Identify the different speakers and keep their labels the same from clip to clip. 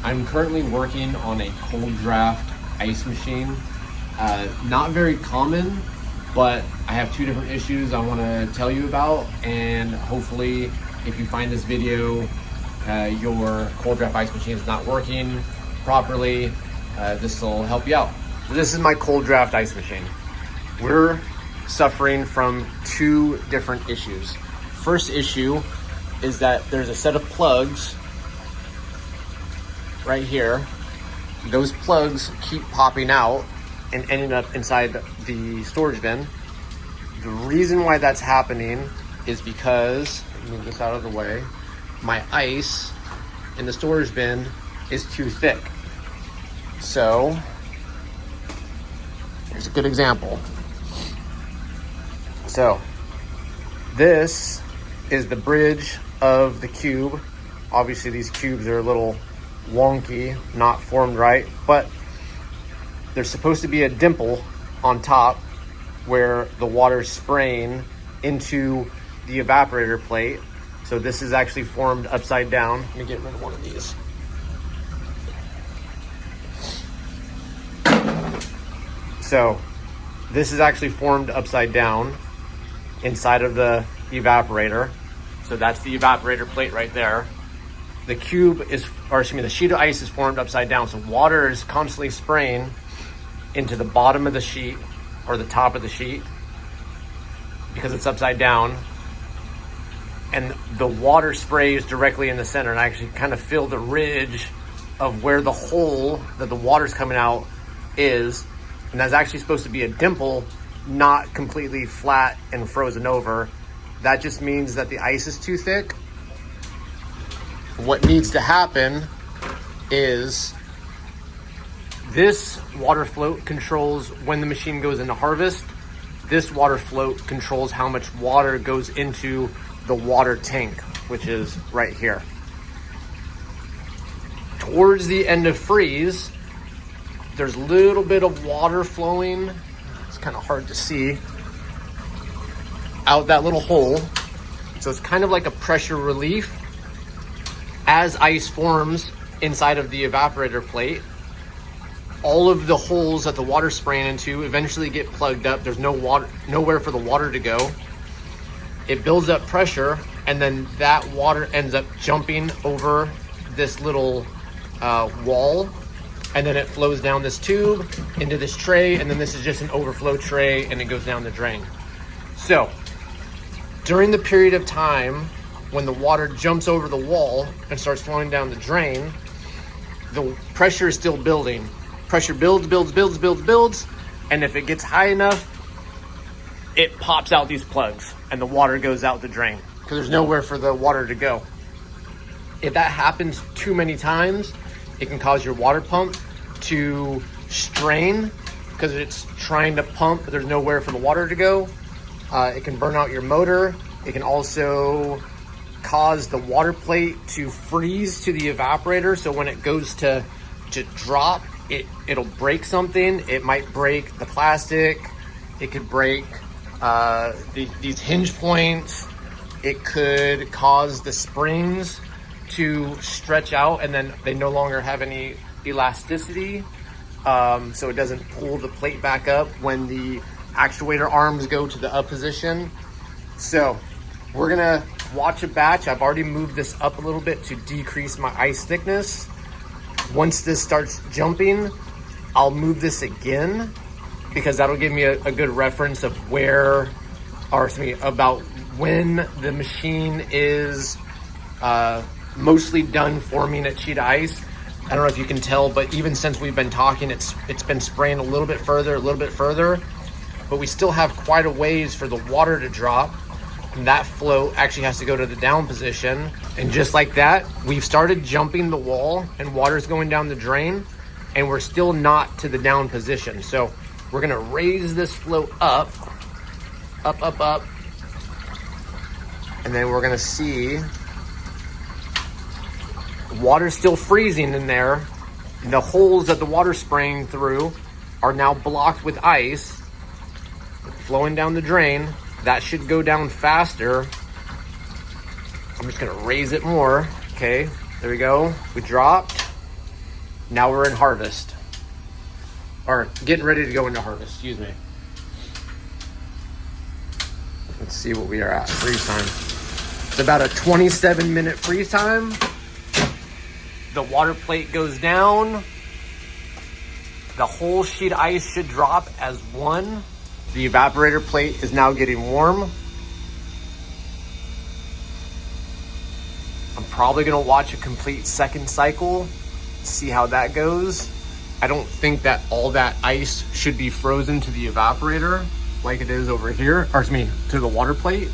Speaker 1: I'm currently working on a Kold-Draft ice machine. Not very common, but I have two different issues I want to tell you about, and hopefully if you find this video, your Kold-Draft ice machine is not working properly, this will help you out. This is my Kold-Draft ice machine. We're suffering from two different issues. First issue is that there's a set of plugs right here. Those plugs keep popping out and ending up inside the storage bin. The reason why that's happening is because, move this out of the way, my ice in the storage bin is too thick. So here's a good example. So this is the bridge of the cube. Obviously these cubes are a little wonky, not formed right, but there's supposed to be a dimple on top where the water's spraying into the evaporator plate. So this is actually formed upside down. Let me get rid of one of these. So this is actually formed upside down inside of the evaporator. So that's the evaporator plate right there. The the sheet of ice is formed upside down. So water is constantly spraying into the bottom of the sheet or the top of the sheet because it's upside down. And the water sprays directly in the center, and I actually kind of feel the ridge of where the hole that the water's coming out is. And that's actually supposed to be a dimple, not completely flat and frozen over. That just means that the ice is too thick. What needs to happen is this water float controls when the machine goes into harvest. This water float controls how much water goes into the water tank, which is right here. Towards the end of freeze, there's a little bit of water flowing. It's kind of hard to see out that little hole. So it's kind of like a pressure relief. As ice forms inside of the evaporator plate, all of the holes that the water's spraying into eventually get plugged up. There's nowhere for the water to go. It builds up pressure, and then that water ends up jumping over this little wall, and then it flows down this tube into this tray, and then this is just an overflow tray, and it goes down the drain. So during the period of time when the water jumps over the wall and starts flowing down the drain, the pressure is still building. Pressure builds, and if it gets high enough, it pops out these plugs and the water goes out the drain because there's nowhere for the water to go. If that happens too many times, it can cause your water pump to strain because it's trying to pump, but there's nowhere for the water to go. It can burn out your motor. It can also cause the water plate to freeze to the evaporator. So when it goes to drop, it'll break something. It might break the plastic. It could break these hinge points. It could cause the springs to stretch out, and then they no longer have any elasticity. So it doesn't pull the plate back up when the actuator arms go to the up position. So we're gonna watch a batch. I've already moved this up a little bit to decrease my ice thickness. Once this starts jumping, I'll move this again because that'll give me a good reference of about when the machine is mostly done forming its sheet of ice. I don't know if you can tell, but even since we've been talking, it's been spraying a little bit further, but we still have quite a ways for the water to drop. And that float actually has to go to the down position. And just like that, we've started jumping the wall and water's going down the drain, and we're still not to the down position. So we're gonna raise this float up. And then we're gonna see water's still freezing in there. The holes that the water's spraying through are now blocked with ice flowing down the drain. That should go down faster. I'm just gonna raise it more. Okay, there we go. We dropped. Now we're in harvest. Or getting ready to go into harvest, excuse me. Let's see what we are at, freeze time. It's about a 27-minute freeze time. The water plate goes down. The whole sheet of ice should drop as one. The evaporator plate is now getting warm. I'm probably gonna watch a complete second cycle, see how that goes. I don't think that all that ice should be frozen to the evaporator like it is over here, or excuse me, to the water plate.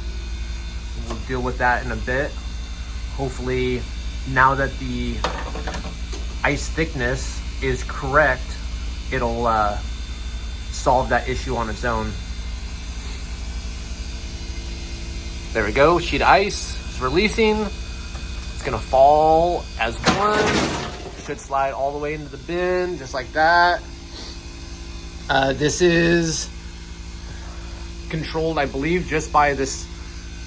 Speaker 1: We'll deal with that in a bit. Hopefully, now that the ice thickness is correct, it'll solve that issue on its own. There we go, sheet of ice is releasing. It's gonna fall as one. Should slide all the way into the bin, just like that. This is controlled, I believe, just by this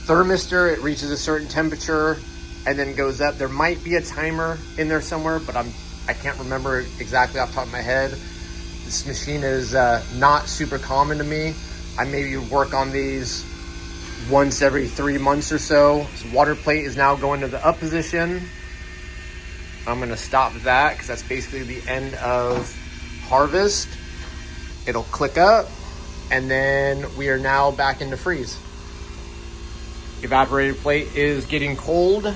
Speaker 1: thermistor. It reaches a certain temperature and then goes up. There might be a timer in there somewhere, but I can't remember exactly off the top of my head. This machine is not super common to me. I maybe work on these once every 3 months or so. This water plate is now going to the up position. I'm gonna stop that because that's basically the end of harvest. It'll click up and then we are now back into freeze. Evaporator plate is getting cold.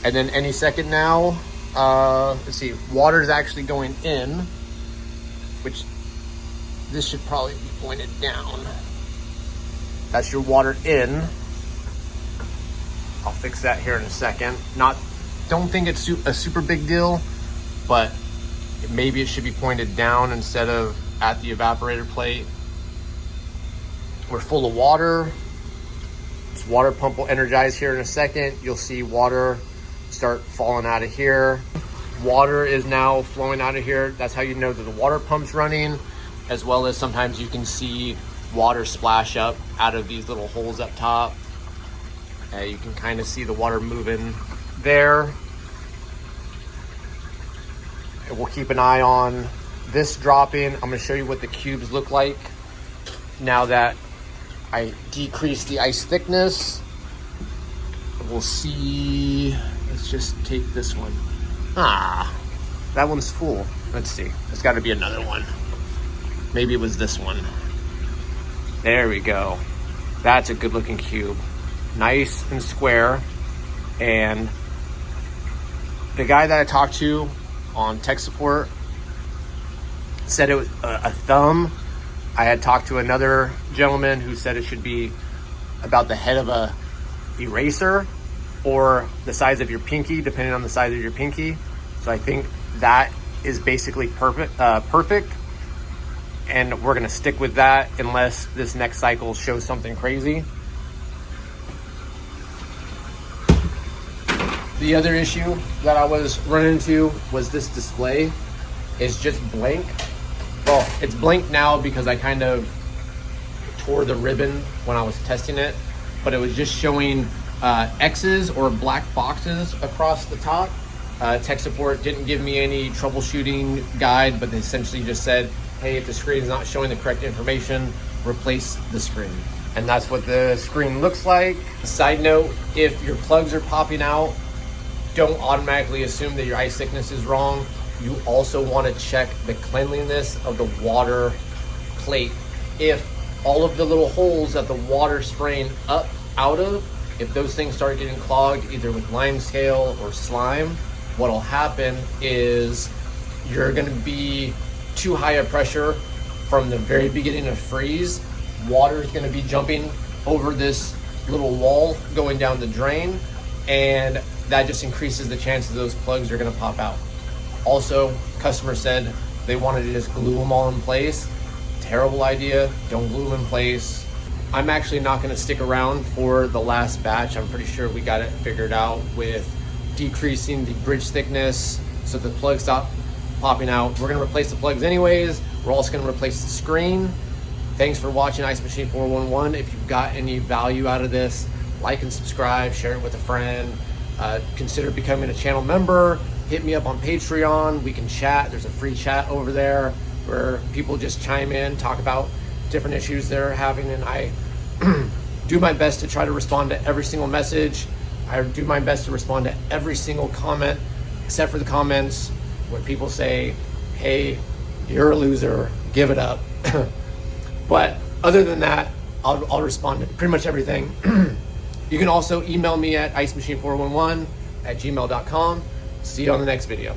Speaker 1: And then any second now, let's see, water is actually going in, which this should probably be pointed down. That's your water in. I'll fix that here in a second. Don't think it's a super big deal, but maybe it should be pointed down instead of at the evaporator plate. We're full of water. This water pump will energize here in a second. You'll see water start falling out of here. Water is now flowing out of here. That's how you know that the water pump's running, as well as sometimes you can see water splash up out of these little holes up top. You can kind of see the water moving there. And we'll keep an eye on this dropping. I'm gonna show you what the cubes look like now that I decrease the ice thickness. We'll see, let's just take this one. That one's full. Let's see, there's gotta be another one. Maybe it was this one. There we go. That's a good looking cube. Nice and square. And the guy that I talked to on tech support said it was a thumb. I had talked to another gentleman who said it should be about the head of a eraser or the size of your pinky, depending on the size of your pinky. So I think that is basically perfect. And we're gonna stick with that unless this next cycle shows something crazy. The other issue that I was running into was this display is just blank. Well, it's blank now because I kind of tore the ribbon when I was testing it, but it was just showing X's or black boxes across the top. Tech support didn't give me any troubleshooting guide, but they essentially just said, hey, if the screen is not showing the correct information, replace the screen. And that's what the screen looks like. Side note, if your plugs are popping out, don't automatically assume that your ice thickness is wrong. You also want to check the cleanliness of the water plate. If all of the little holes that the water spraying up out of, if those things start getting clogged either with limescale or slime, what'll happen is you're going to be too high a pressure from the very beginning of freeze. Water is going to be jumping over this little wall going down the drain, and that just increases the chances those plugs are going to pop out. Also, customer said they wanted to just glue them all in place. Terrible idea. Don't glue them in place. I'm actually not going to stick around for the last batch. I'm pretty sure we got it figured out with decreasing the bridge thickness so the plugs stop popping out. We're going to replace the plugs anyways. We're also going to replace the screen. Thanks for watching Ice Machine 411. If you've got any value out of this, like and subscribe, share it with a friend. consider becoming a channel member. Hit me up on Patreon. We can chat. There's a free chat over there where people just chime in, talk about different issues they're having, and I do my best to try to respond to every single message. I do my best to respond to every single comment, except for the comments where people say, hey, you're a loser, give it up. But other than that, I'll respond to pretty much everything. You can also email me at icemachine411@gmail.com. See you on the next video.